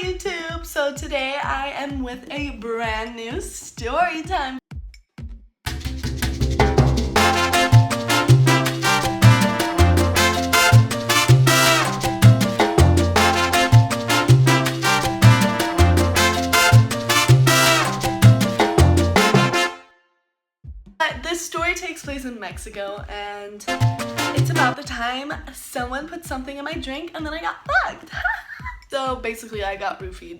YouTube! So today I am with a brand new story time. This story takes place in Mexico, and it's about the time someone put something in my drink and then I got fucked. So basically I got roofied.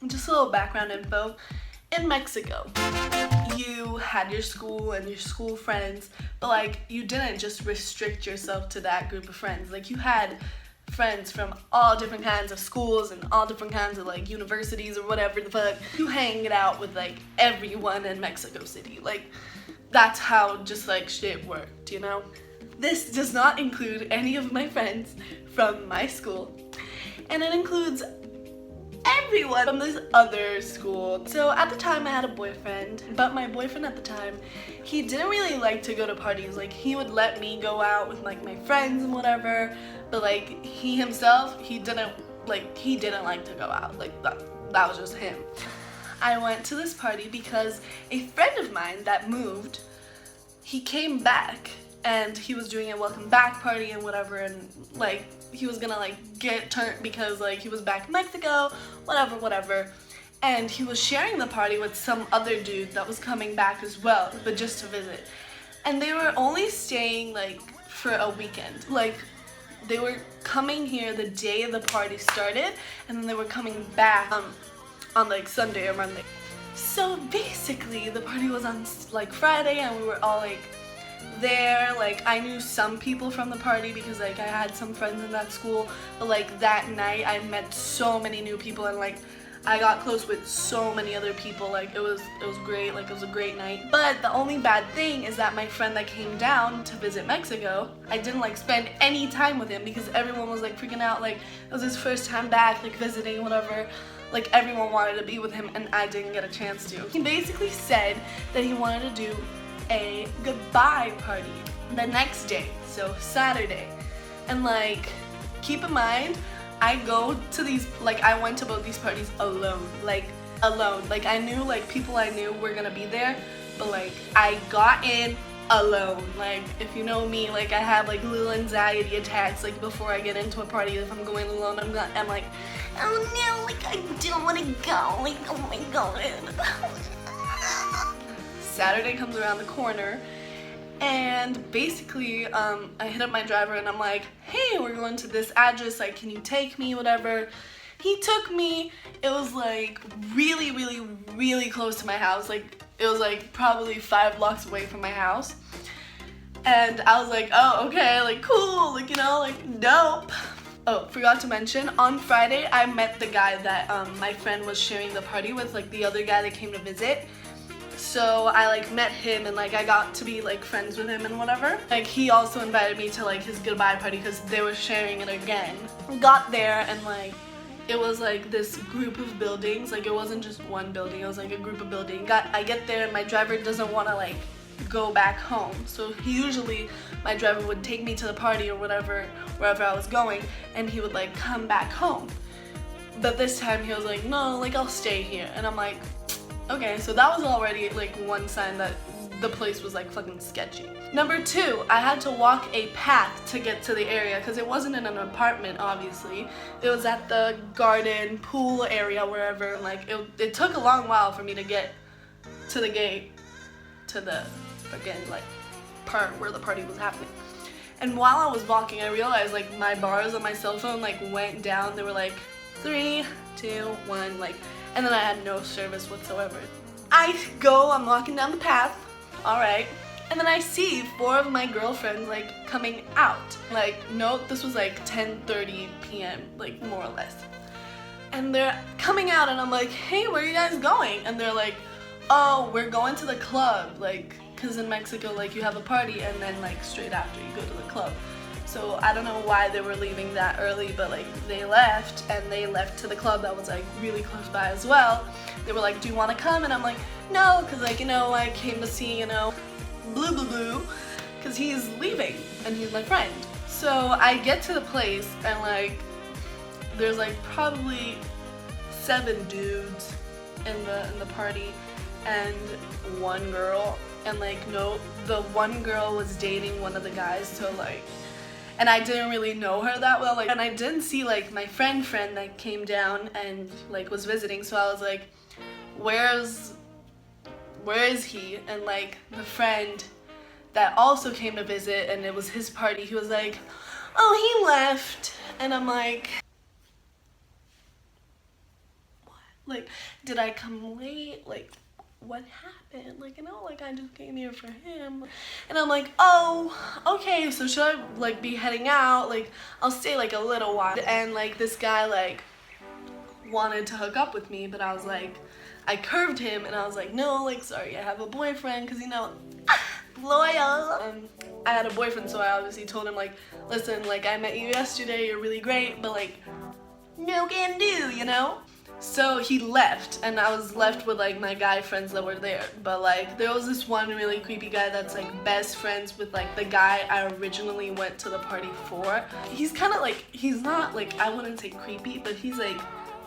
Just a little background info. In Mexico, you had your school and your school friends, but like you didn't just restrict yourself to that group of friends. Like you had friends from all different kinds of schools and all different kinds of like universities or whatever the fuck. You hanging out with like everyone in Mexico City. Like that's how just like shit worked, you know? This does not include any of my friends from my school, and it includes everyone from this other school. So at the time I had a boyfriend, but my boyfriend at the time, he didn't really like to go to parties. Like he would let me go out with like my friends and whatever, but like he himself, he didn't like to go out. Like that was just him. I went to this party because a friend of mine that moved, he came back and he was doing a welcome back party and whatever, and like he was gonna like get turned because like he was back in Mexico, whatever, and he was sharing the party with some other dude that was coming back as well, but just to visit. And they were only staying like for a weekend. Like they were coming here the day the party started, and then they were coming back on like Sunday or Monday. So basically the party was on like Friday, and we were all like there. Like I knew some people from the party because like I had some friends in that school, but like that night I met so many new people, and like I got close with so many other people. Like it was great. Like it was a great night. But the only bad thing is that my friend that came down to visit Mexico, I didn't like spend any time with him because everyone was like freaking out. Like it was his first time back, like visiting, whatever. Like everyone wanted to be with him and I didn't get a chance to. He basically said that he wanted to do a goodbye party the next day, so Saturday. And like, keep in mind, I go to these, like I went to both these parties alone. Like I knew like people I knew were gonna be there, but like I got in alone. Like if you know me, like I have like little anxiety attacks like before I get into a party. If I'm going alone, I'm like, oh no, like I don't want to go, like oh my god. Saturday comes around the corner, and basically I hit up my driver and I'm like, hey, we're going to this address, like can you take me, whatever. He took me. It was like really close to my house. Like it was like probably 5 blocks away from my house, and I was like, oh okay, like cool, like you know, like dope. Oh, forgot to mention, on Friday I met the guy that my friend was sharing the party with, like the other guy that came to visit. So I like met him and like I got to be like friends with him and whatever. Like he also invited me to like his goodbye party because they were sharing it again. We got there and like it was like this group of buildings. Like it wasn't just one building, it was like a group of buildings. I get there and my driver doesn't want to like go back home. So usually my driver would take me to the party or whatever, wherever I was going, and he would like come back home. But this time he was like, no, like I'll stay here. And I'm like, okay, so that was already like one sign that the place was like fucking sketchy. Number 2, I had to walk a path to get to the area because it wasn't in an apartment, obviously. It was at the garden, pool area, wherever. Like it took a long while for me to get to the gate, to the again like part where the party was happening. And while I was walking, I realized like my bars on my cell phone like went down. They were like 3, 2, 1, like, and then I had no service whatsoever. I'm walking down the path, alright, and then I see 4 of my girlfriends like coming out. Like, note, this was like 10:30 p.m, like more or less. And they're coming out and I'm like, hey, where are you guys going? And they're like, oh, we're going to the club, like, cause in Mexico like you have a party and then like straight after you go to the club. So I don't know why they were leaving that early, but like they left, and they left to the club that was like really close by as well. They were like, do you want to come? And I'm like, no, because like, you know, I came to see, you know, blue, because he's leaving and he's my friend. So I get to the place and like there's like probably 7 dudes in the party and 1 girl, and like no, the 1 girl was dating one of the guys, so like, and I didn't really know her that well, like, and I didn't see like my friend that came down and like was visiting, so I was like, where is he? And like the friend that also came to visit and it was his party, he was like, oh, he left. And I'm like, what? Like, did I come late? Like, what happened? Like, you know, like I just came here for him. And I'm like, oh, okay, so should I like be heading out? Like, I'll stay like a little while. And like this guy like wanted to hook up with me, but I was like, I curved him and I was like, no, like, sorry, I have a boyfriend, because you know, loyal. I had a boyfriend, so I obviously told him like, listen, like I met you yesterday, you're really great, but like no can do, you know? So he left and I was left with like my guy friends that were there, but like there was this one really creepy guy that's like best friends with like the guy I originally went to the party for. He's kind of like, he's not like, I wouldn't say creepy, but he's like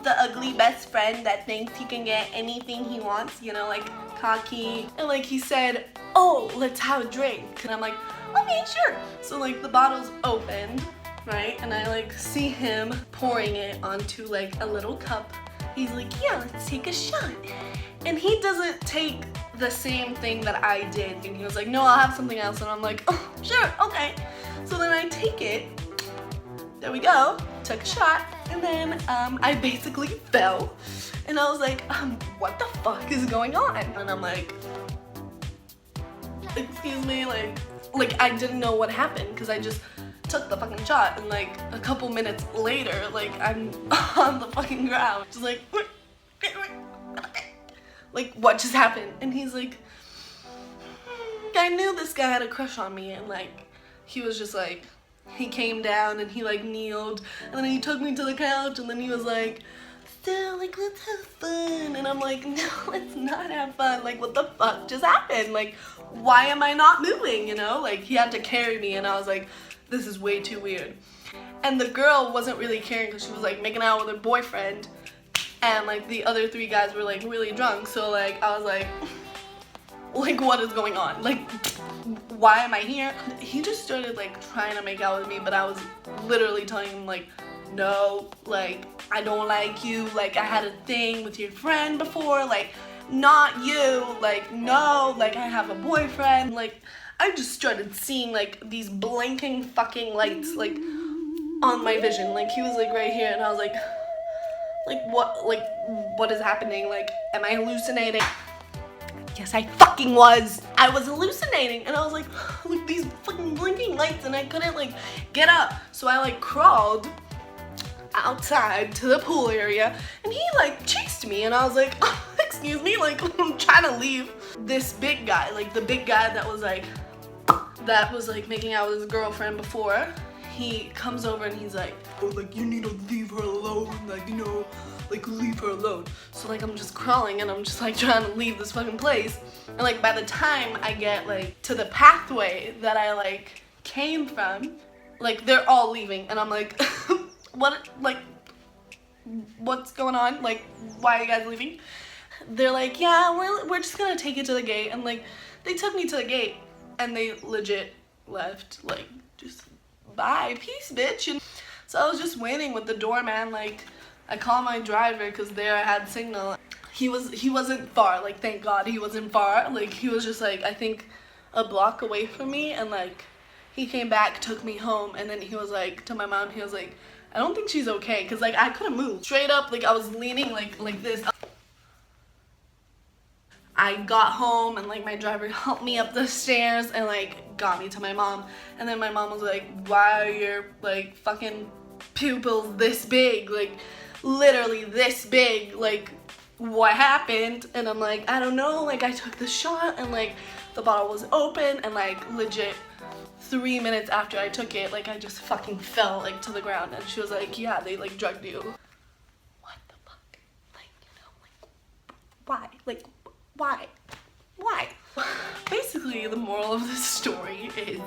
the ugly best friend that thinks he can get anything he wants, you know, like cocky. And like he said, oh, let's have a drink. And I'm like, okay, sure. So like the bottle's opened, right? And I like see him pouring it onto like a little cup. He's like, yeah, let's take a shot. And he doesn't take the same thing that I did. And he was like, no, I'll have something else. And I'm like, oh, sure, okay. So then I take it. There we go. Took a shot. And then I basically fell. And I was like, what the fuck is going on? And I'm like, excuse me, like I didn't know what happened because I just took the fucking shot, and like a couple minutes later, like I'm on the fucking ground, just like what just happened? And he's like, I knew this guy had a crush on me, and like he was just like, he came down and he like kneeled, and then he took me to the couch, and then he was like, so like let's have fun. And I'm like, no, let's not have fun. Like what the fuck just happened? Like why am I not moving, you know? Like he had to carry me, and I was like, this is way too weird. And the girl wasn't really caring because she was like making out with her boyfriend, and like the other 3 guys were like really drunk, so like I was like what is going on? Like why am I here? He just started like trying to make out with me, but I was literally telling him like, no, like I don't like you, like I had a thing with your friend before, like not you, like no, like I have a boyfriend. Like I just started seeing like these blinking fucking lights like on my vision. Like he was like right here, and I was like what is happening? Like am I hallucinating? Yes, I fucking was. I was hallucinating, and I was like, look, these fucking blinking lights, and I couldn't like get up. So I like crawled outside to the pool area, and he like chased me, and I was like, oh, excuse me, like I'm trying to leave. This big guy, like the big guy that was like making out with his girlfriend before, he comes over and he's like, oh, like you need to leave her alone, like, you know, like leave her alone. So like I'm just crawling and I'm just like trying to leave this fucking place, and like by the time I get like to the pathway that I like came from, like they're all leaving, and I'm like what, like what's going on? Like why are you guys leaving? They're like, yeah, we're just gonna take you to the gate. And like they took me to the gate and they legit left, like just bye, peace, bitch. And so I was just waiting with the doorman. Like I called my driver because there I had signal. He wasn't far, like thank God he wasn't far. Like he was just like I think a block away from me, and like he came back, took me home, and then he was like to my mom, he was like, I don't think she's okay, because like I couldn't move. Straight up, like I was leaning like this. I got home and like my driver helped me up the stairs and like got me to my mom, and then my mom was like, why are your like fucking pupils this big, like literally this big, like what happened? And I'm like, I don't know, like I took the shot and like the bottle was open, and like legit 3 minutes after I took it, like I just fucking fell like to the ground. And she was like, yeah, they like drugged you. What the fuck? Like, you know, like why? Like why? Basically basically the moral of the story is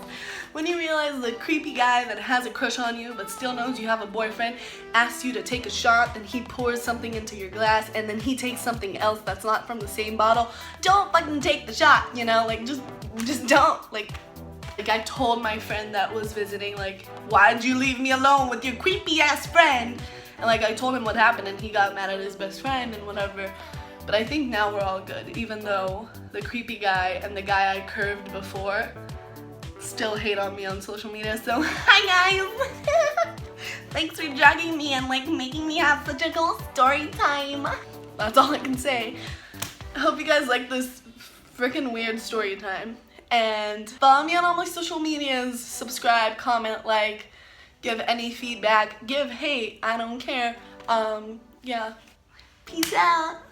when you realize the creepy guy that has a crush on you but still knows you have a boyfriend asks you to take a shot and he pours something into your glass and then he takes something else that's not from the same bottle, don't fucking take the shot, you know, like just don't. Like I told my friend that was visiting, like, why'd you leave me alone with your creepy ass friend? And like I told him what happened and he got mad at his best friend and whatever. But I think now we're all good, even though the creepy guy and the guy I curved before still hate on me on social media. So hi guys! Thanks for dragging me and like making me have such a cool story time. That's all I can say. I hope you guys like this freaking weird story time. And follow me on all my social medias, subscribe, comment, like, give any feedback, give hate, I don't care. Yeah. Peace out.